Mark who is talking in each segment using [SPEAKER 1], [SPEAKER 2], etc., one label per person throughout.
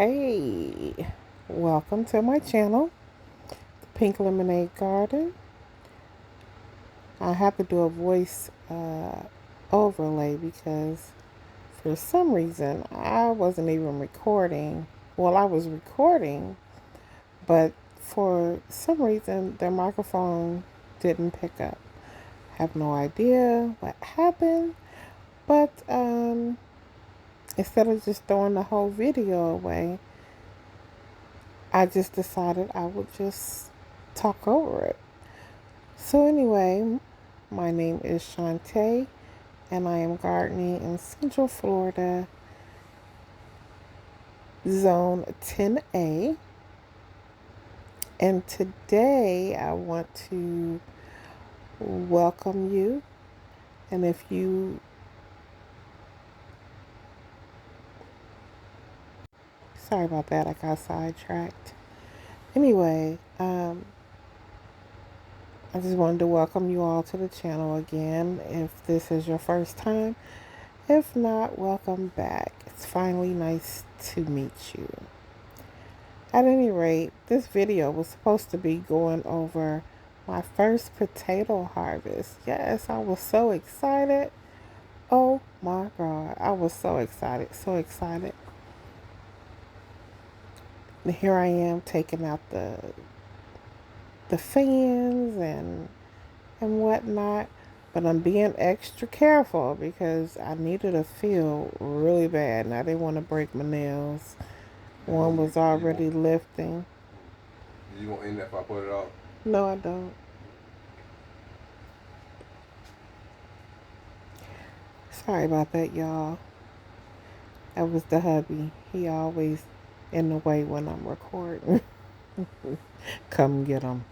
[SPEAKER 1] Hey, welcome to my channel, the Pink Lemonade Garden. I have to do a voice overlay because for some reason I wasn't even recording. Well, I was recording, but for some reason the microphone didn't pick up. Have no idea what happened, but instead of just throwing the whole video away, I just decided I would just talk over it. So anyway, my name is Shantae, and I am gardening in Central Florida, Zone 10A. And today I want to welcome you. And if you, sorry about that, I got sidetracked. Anyway, I just wanted to welcome you all to the channel again. If this is your first time, if not, welcome back. It's finally nice to meet you. At any rate, this video was supposed to be going over my first potato harvest. Yes, I was so excited. Oh my God, I was so excited, so excited. And here I am taking out the fans and whatnot. But I'm being extra careful because I needed a field really bad and I didn't want to break my nails. One was already lifting.
[SPEAKER 2] You won't end if I put it up?
[SPEAKER 1] No, I don't. Sorry about that, y'all. That was the hubby. He always in the way when I'm recording. Come get him.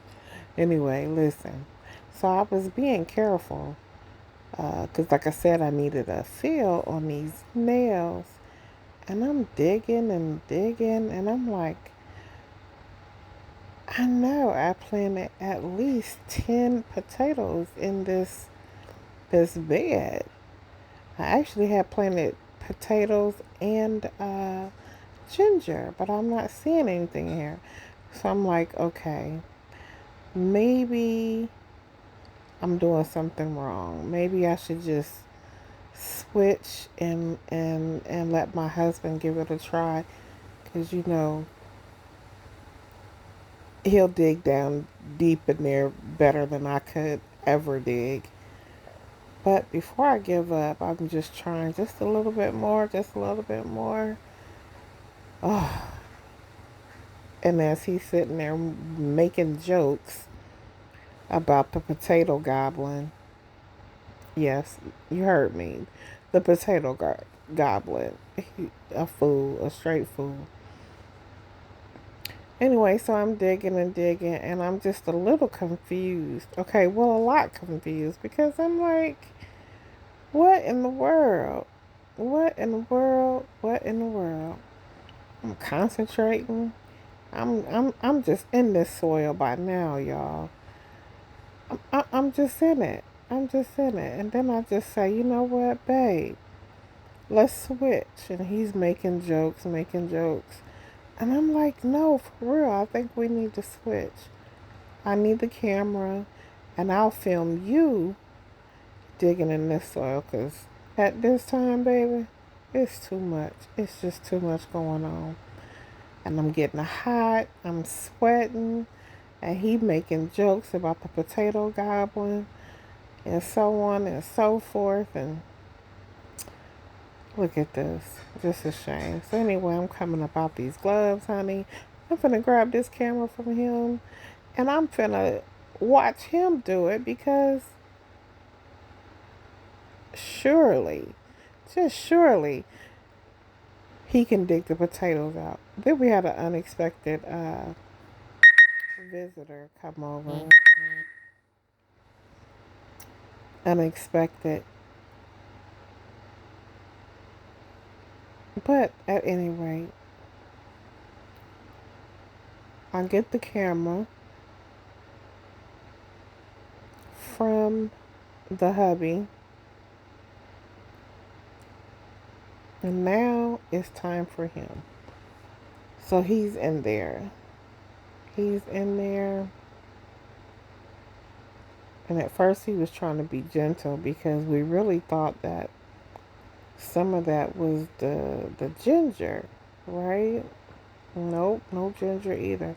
[SPEAKER 1] Anyway, listen. So I was being careful because, like I said, I needed a feel on these nails. And I'm digging and digging, and I'm like, I know I planted at least 10 potatoes in this bed. I actually had planted potatoes and ginger, but I'm not seeing anything here. So I'm like, okay, maybe I'm doing something wrong. Maybe I should just switch and let my husband give it a try, because he'll dig down deep in there better than I could ever dig. But before I give up, I'm just trying just a little bit more, just a little bit more. Oh, and as he's sitting there making jokes about the Potato Goblin. Yes, you heard me. The Goblin. A fool, a straight fool. Anyway, so I'm digging and digging, and I'm just a little confused. Okay, well, a lot confused because I'm like, what in the world? What in the world? What in the world? I'm concentrating. I'm just in this soil by now, y'all. I'm just in it. I'm just in it. And then I just say, you know what, babe? Let's switch. And he's making jokes, making jokes. And I'm like, no, for real. I think we need to switch. I need the camera. And I'll film you digging in this soil. Because at this time, baby, it's too much. It's just too much going on. And I'm getting hot. I'm sweating. And he making jokes about the Potato Goblin. And so on and so forth. And look at this. Just a shame. So anyway, I'm coming up out these gloves, honey. I'm finna grab this camera from him. And I'm finna watch him do it because surely, just surely, he can dig the potatoes out. Then we had an unexpected visitor come over. Unexpected. But at any rate, I get the camera from the hubby. And now it's time for him. So he's in there. He's in there. And at first he was trying to be gentle because we really thought that some of that was the ginger, right? Nope, no ginger either.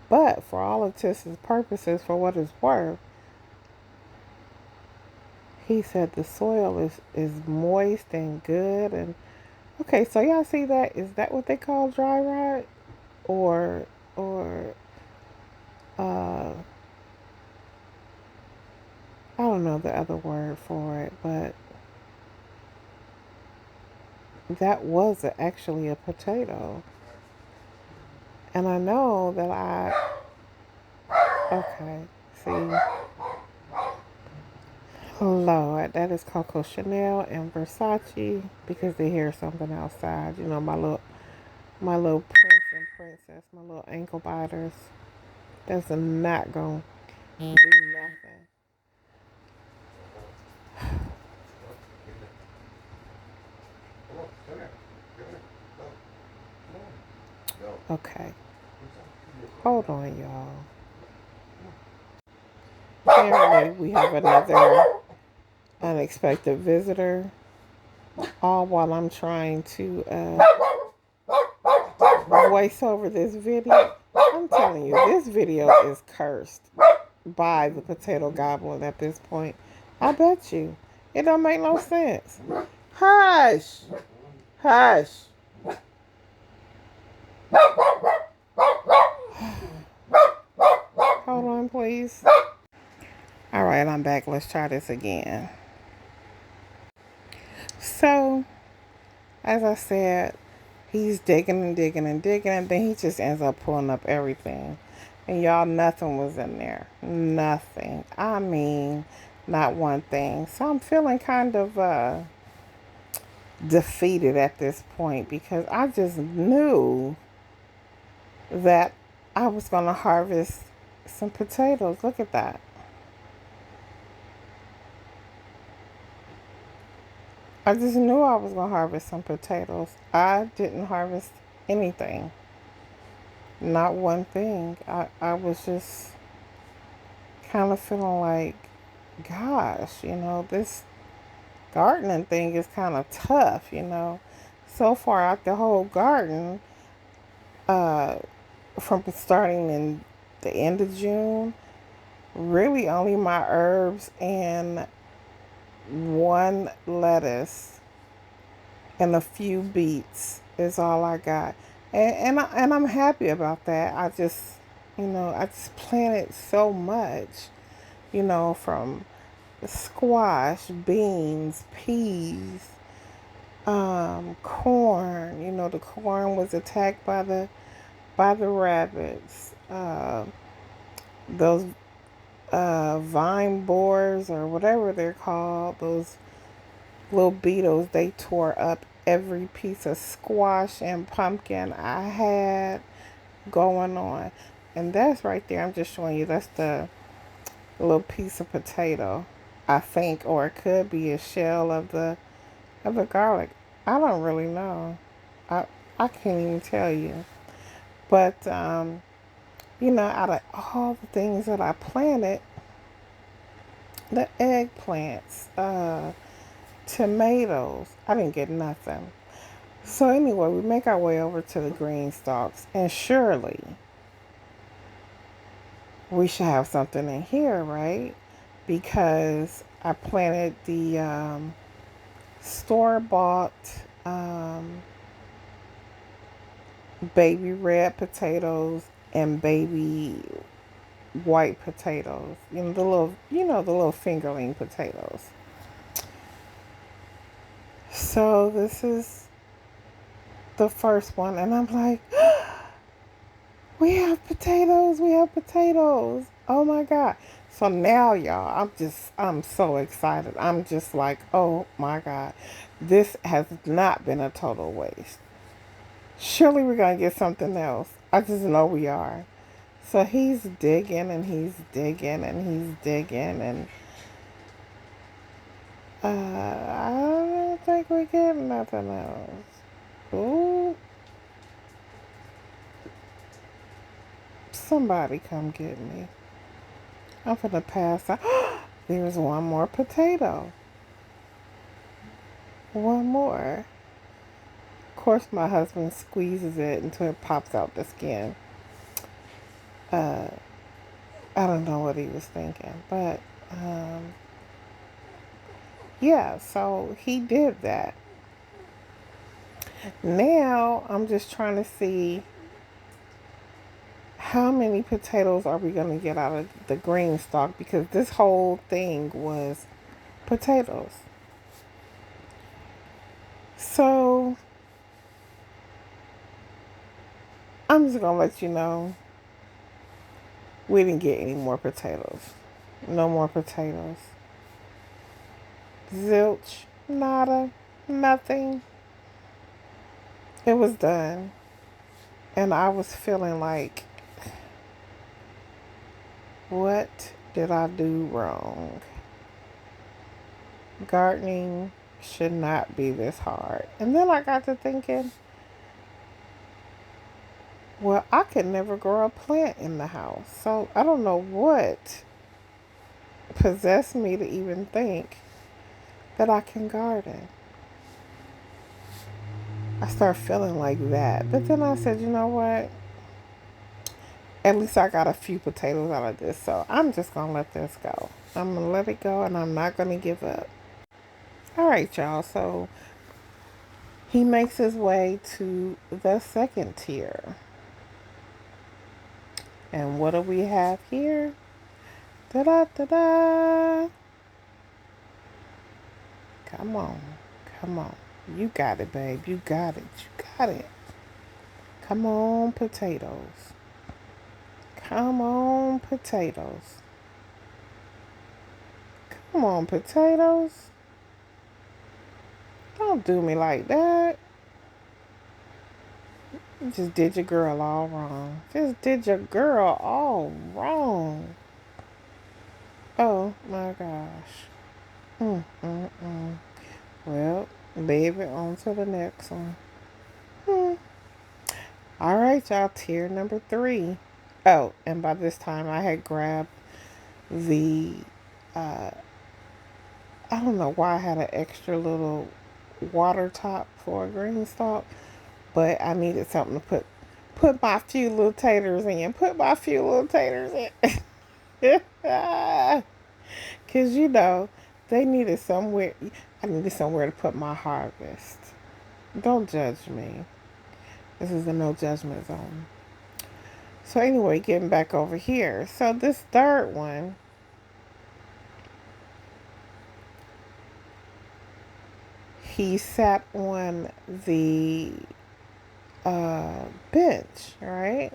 [SPEAKER 1] But for all intents and purposes, for what it's worth, he said the soil is moist and good. And okay, so y'all see that? Is that what they call dry rot, or uh, I don't know the other word for it, but that was actually a potato. And I know that okay, see, Lord, that is Coco Chanel and Versace because they hear something outside. You know, my little prince and princess, my little ankle biters. That's not gonna do nothing. Okay, hold on, y'all. Apparently, we have another unexpected visitor. All while I'm trying to voice over this video. I'm telling you, this video is cursed by the Potato Goblin at this point. I bet you. It don't make no sense. Hush! Hush! Hold on, please. All right, I'm back. Let's try this again. So, as I said, he's digging and digging and digging, and then he just ends up pulling up everything. And y'all, nothing was in there. Nothing. I mean, not one thing. So I'm feeling kind of defeated at this point because I just knew that I was going to harvest some potatoes. Look at that. I just knew I was going to harvest some potatoes. I didn't harvest anything. Not one thing. I was just kind of feeling like, gosh, this gardening thing is kind of tough. So far out the whole garden, uh, from starting in the end of June, really only my herbs and one lettuce and a few beets is all I got. And I'm happy about that. I just planted so much, from squash, beans, peas, corn. The corn was attacked by the rabbits. Those vine borers or whatever they're called, those little beetles, they tore up every piece of squash and pumpkin I had going on. And that's right there. I'm just showing you. That's the little piece of potato, I think, or it could be a shell of the garlic. I don't really know. I I can't even tell you. But out of all the things that I planted, the eggplants, tomatoes, I didn't get nothing. So anyway, we make our way over to the green stalks, and surely we should have something in here, right? Because I planted the store-bought baby red potatoes and baby white potatoes. The little fingerling potatoes. So this is the first one, and I'm like, we have potatoes. We have potatoes. Oh my God. So now, y'all, I'm so excited. I'm just like, oh my God. This has not been a total waste. Surely we're going to get something else. I just know we are. So he's digging and he's digging and he's digging, and I don't think we get nothing else. Ooh. Somebody come get me. I'm finna pass out. There's one more potato. One more. Of course, my husband squeezes it until it pops out the skin. Uh, I don't know what he was thinking, but yeah, so he did that. Now I'm just trying to see how many potatoes are we going to get out of the green stalk, because this whole thing was potatoes. So I'm just going to let you know we didn't get any more potatoes. No more potatoes. Zilch, nada, nothing. It was done. And I was feeling like, what did I do wrong? Gardening should not be this hard. And then I got to thinking, well, I could never grow a plant in the house. So I don't know what possessed me to even think that I can garden. I started feeling like that. But then I said, you know what? At least I got a few potatoes out of this. So I'm just going to let this go. I'm going to let it go, and I'm not going to give up. All right, y'all. So he makes his way to the second tier. And what do we have here? Da-da-da-da. Come on. Come on. You got it, babe. You got it. You got it. Come on, potatoes. Come on, potatoes. Come on, potatoes. Don't do me like that. You just did your girl all wrong. Just did your girl all wrong. Oh my gosh. Mm. Well, baby, on to the next one. Hmm. All right, y'all. Tier number 3. Oh, and by this time I had grabbed the, uh, I don't know why I had an extra little water top for a green stalk, but I needed something to put my few little taters in. Put my few little taters in. Because, they needed somewhere. I needed somewhere to put my harvest. Don't judge me. This is a no judgment zone. So anyway, getting back over here. So this third one, he sat on the bench, right?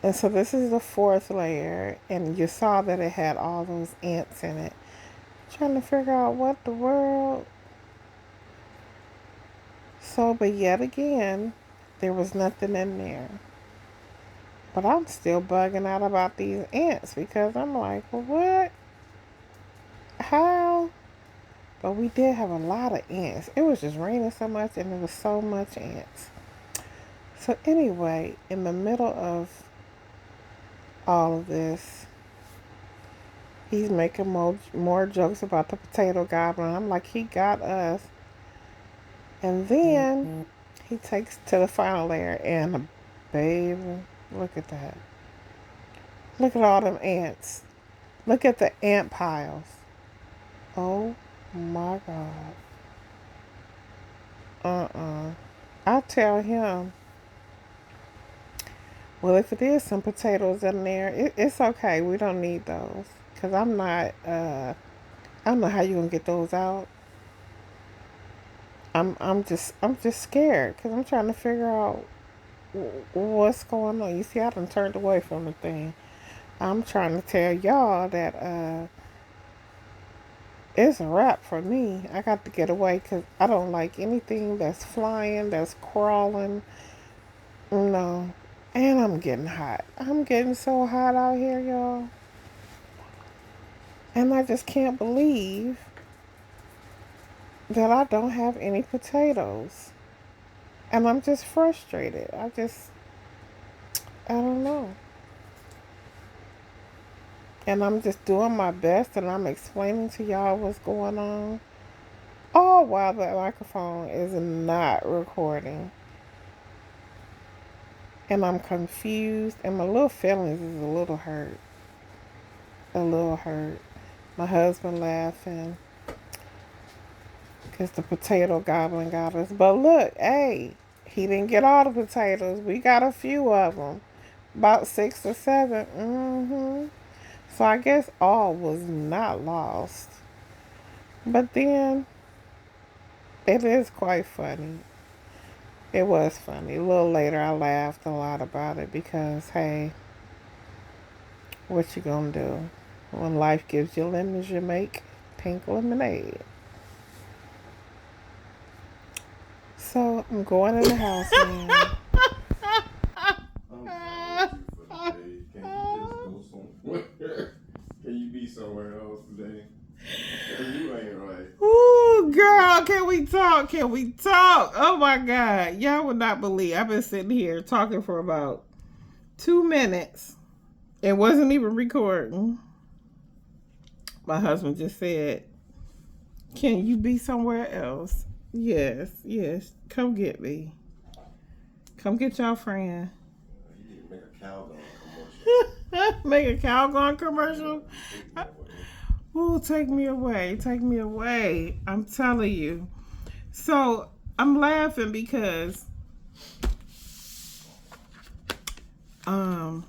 [SPEAKER 1] And so this is the 4th layer, and you saw that it had all those ants in it. Trying to figure out what the world. So, but yet again, there was nothing in there. But I'm still bugging out about these ants, because I'm like, well, what? How? But we did have a lot of ants. It was just raining so much, and there was so much ants. So anyway, in the middle of all of this, he's making more jokes about the Potato Goblin. I'm like, he got us. And then he takes to the final layer, and baby, look at that. Look at all them ants. Look at the ant piles. Oh my God. I'll tell him, well, if it is some potatoes in there, it's okay. We don't need those. Because I'm not, I don't know how you're going to get those out. I'm just scared, because I'm trying to figure out what's going on. You see, I done turned away from the thing. I'm trying to tell y'all that it's a wrap for me. I got to get away, because I don't like anything that's flying, that's crawling. No. And I'm getting hot. I'm getting so hot out here, y'all. And I just can't believe that I don't have any potatoes. And I'm just frustrated. I don't know. And I'm just doing my best and I'm explaining to y'all what's going on. All while the microphone is not recording. And I'm confused and my little feelings is a little hurt. A little hurt. My husband laughing because the potato goblin got us. But look, hey, he didn't get all the potatoes. We got a few of them. About 6 or 7. So I guess all was not lost. But then it is quite funny. It was funny. A little later, I laughed a lot about it because, hey, what you gonna do? When life gives you lemons, you make pink lemonade. So I'm going in the house now.
[SPEAKER 2] I'm done with you for the day. Can you just go somewhere? Can you be somewhere else today? You ain't right.
[SPEAKER 1] Ooh, girl, can we talk? Can we talk? Oh my God. Y'all would not believe. I've been sitting here talking for about 2 minutes. It wasn't even recording. My husband just said, can you be somewhere else? Yes, yes. Come get me. Come get y'all friend.
[SPEAKER 2] You need to make a Calgon commercial.
[SPEAKER 1] Make a Calgon commercial?
[SPEAKER 2] Yeah,
[SPEAKER 1] Ooh, take me away. Take me away. I'm telling you. So I'm laughing because um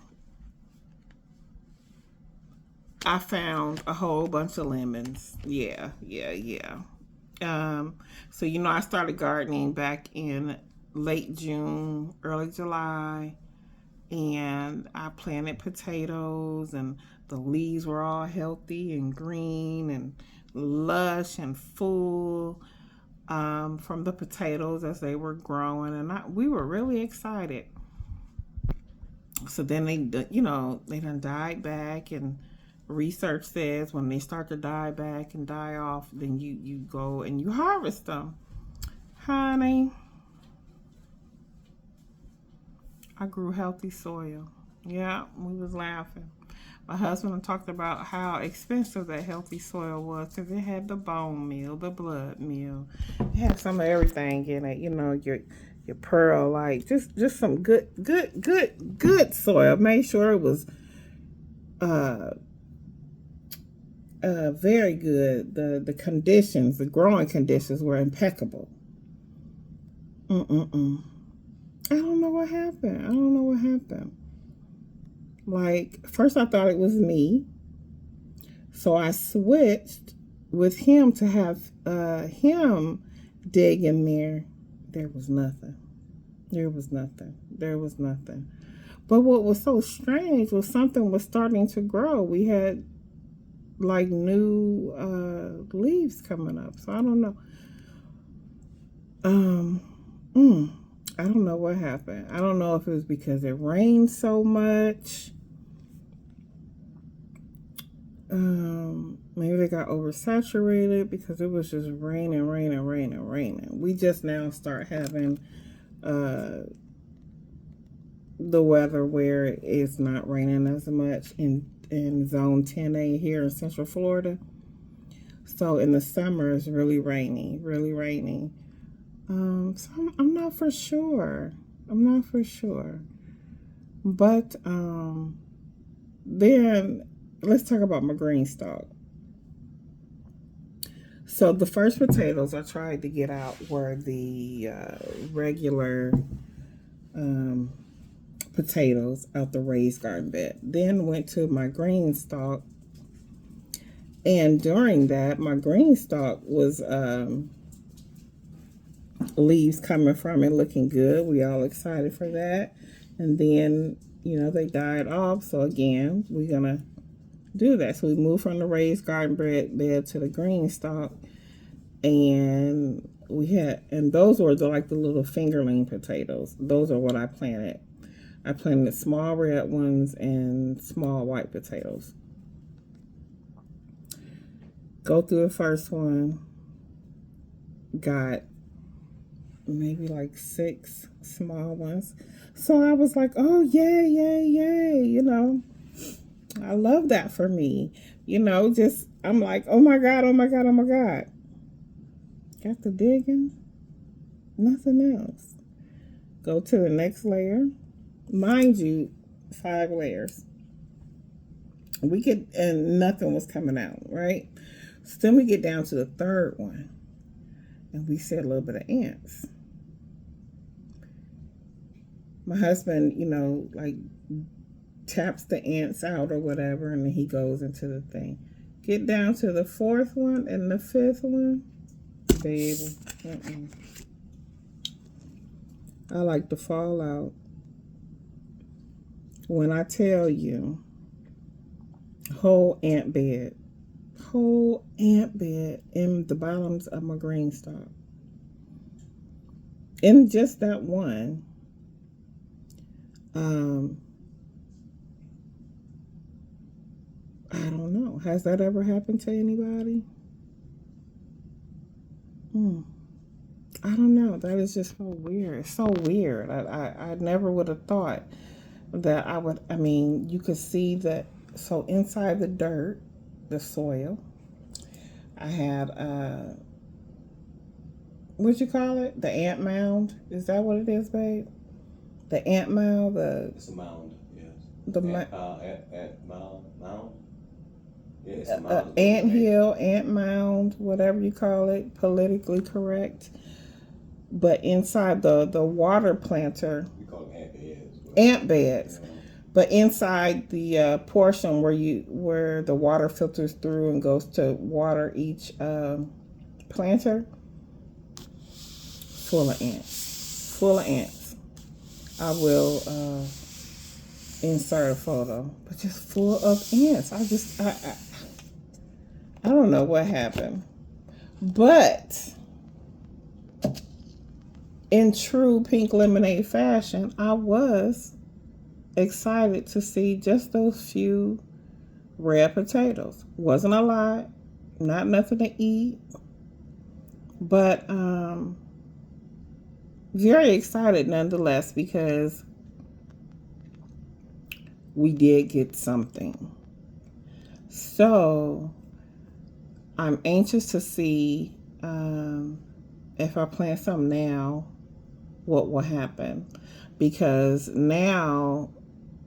[SPEAKER 1] I found a whole bunch of lemons. Yeah, yeah, yeah. So I started gardening back in late June, early July, and I planted potatoes, and the leaves were all healthy and green and lush and full from the potatoes as they were growing, and we were really excited. So then they done died back, and research says when they start to die back and die off, then you go and you harvest them. Honey, I grew healthy soil. Yeah, we was laughing. My husband talked about how expensive that healthy soil was because it had the bone meal, the blood meal. It had some of everything in it. Your perlite, just some good soil. Made sure it was uh very good. The conditions, the growing conditions were impeccable. Mm-mm-mm. I don't know what happened. I don't know what happened. Like, first I thought it was me. So I switched with him to have him dig in there. There was nothing. There was nothing. There was nothing. But what was so strange was something was starting to grow. We had like new leaves coming up. So I don't know. Um, mm, I don't know what happened. I don't know if it was because it rained so much. Maybe they got oversaturated because it was just raining. We just now start having uh, the weather where it's not raining as much in zone 10A here in Central Florida. So in the summer it's really rainy, really rainy. So I'm not for sure. I'm not for sure. But then let's talk about my green stalk. So the first potatoes I tried to get out were the regular um, potatoes out the raised garden bed. Then went to my green stalk, and during that, my green stalk was leaves coming from it, looking good. We all excited for that, and then they died off. So again, we're gonna do that. So we moved from the raised garden bed to the green stalk, and those were like the little fingerling potatoes. Those are what I planted. I planted small red ones and small white potatoes. Go through the first one, got maybe like 6 small ones. So I was like, oh, yay, yay, yay. I love that for me. Just, I'm like, oh my God, oh my God, oh my God. Got the digging, nothing else. Go to the next layer. Mind you, 5 layers. And nothing was coming out, right? So then we get down to the third one, and we see a little bit of ants. My husband, like taps the ants out or whatever, and then he goes into the thing. Get down to the 4th one and the 5th one, baby. I like the fallout. When I tell you, whole ant bed in the bottoms of my green stalk. In just that one, I don't know. Has that ever happened to anybody? I don't know. That is just so weird. It's so weird. I never would have thought that I would. I mean, you could see that. So inside the dirt, the soil, I had what'd you call it? The ant mound. Is that what it is, babe? The ant mound.
[SPEAKER 3] It's a mound. Yes.
[SPEAKER 1] The
[SPEAKER 3] mound. Yeah, it's a mound.
[SPEAKER 1] ant hill, ant mound, whatever you call it, politically correct. But inside the water planter,
[SPEAKER 3] we call them ant beds.
[SPEAKER 1] Ant beds. Yeah. But inside the portion where the water filters through and goes to water each planter, full of ants. Full of ants. I will insert a photo, but just full of ants. I don't know what happened, but in true Pink Lemonade fashion, I was excited to see just those few red potatoes. Wasn't a lot, not nothing to eat, but very excited nonetheless because we did get something. So I'm anxious to see if I plant some now, what will happen. Because now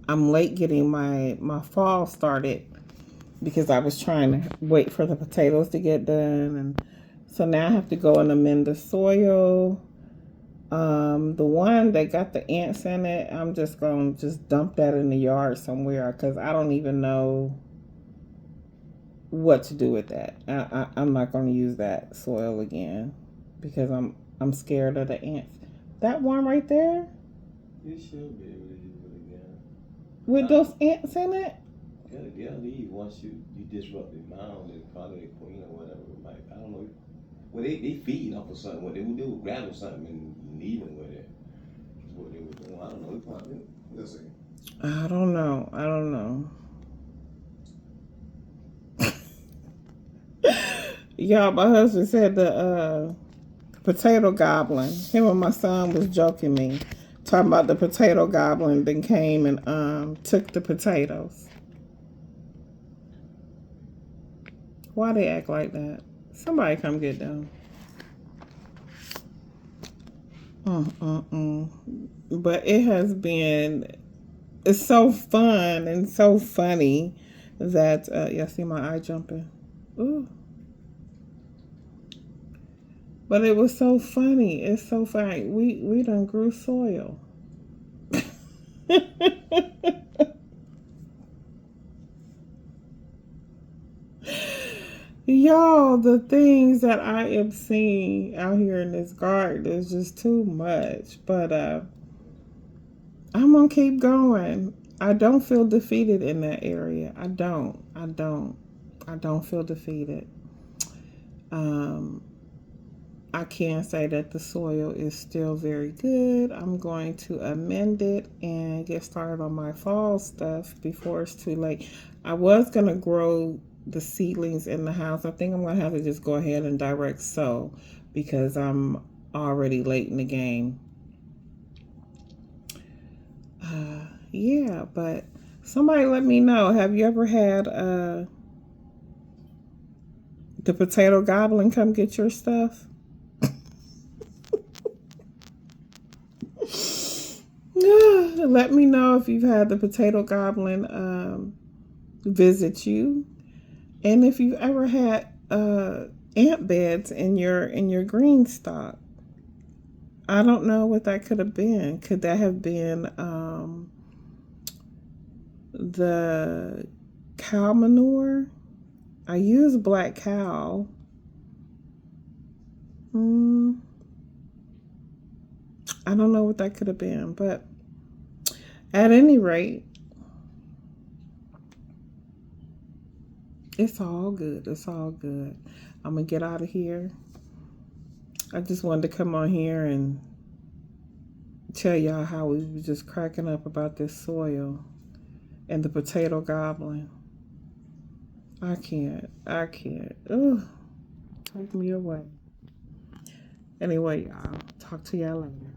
[SPEAKER 1] I'm late getting my fall started because I was trying to wait for the potatoes to get done. And so now I have to go and amend the soil. The one that got the ants in it, I'm just going to dump that in the yard somewhere because I don't even know what to do with that. I'm not going to use that soil again because I'm scared of the ants. That one right there?
[SPEAKER 3] You should be able to use it again.
[SPEAKER 1] With those ants in it?
[SPEAKER 3] They'll leave once you disrupt the mound and probably the queen or whatever. Like, I don't know. Well, they feeding off of something. What they would grab something and leaving with it. That's what they were doing. I don't know. Probably, we'll see.
[SPEAKER 1] I don't know. Y'all, my husband said the Potato Goblin. Him and my son was joking me, talking about the Potato Goblin. Then came and took the potatoes. Why they act like that? Somebody come get them. But it has been. It's so fun and so funny that y'all see my eye jumping. Ooh. But it was so funny. It's so funny. We done grew soil. Y'all, the things that I am seeing out here in this garden is just too much. But I'm gonna keep going. I don't feel defeated in that area. I don't feel defeated. I can say that the soil is still very good. I'm going to amend it and get started on my fall stuff before it's too late. I was going to grow the seedlings in the house. I think I'm going to have to just go ahead and direct sow because I'm already late in the game. Yeah, but somebody let me know. Have you ever had the Potato Goblin come get your stuff? Let me know if you've had the Potato Goblin visit you, and if you've ever had ant beds in your green stock. I don't know what that could have been. Could that have been the cow manure? I use black cow. I don't know what that could have been, but at any rate, it's all good. It's all good. I'm gonna get out of here. I just wanted to come on here and tell y'all how we were just cracking up about this soil and the Potato Goblin. I can't. Ugh. Take me away. Anyway, y'all. Talk to y'all later.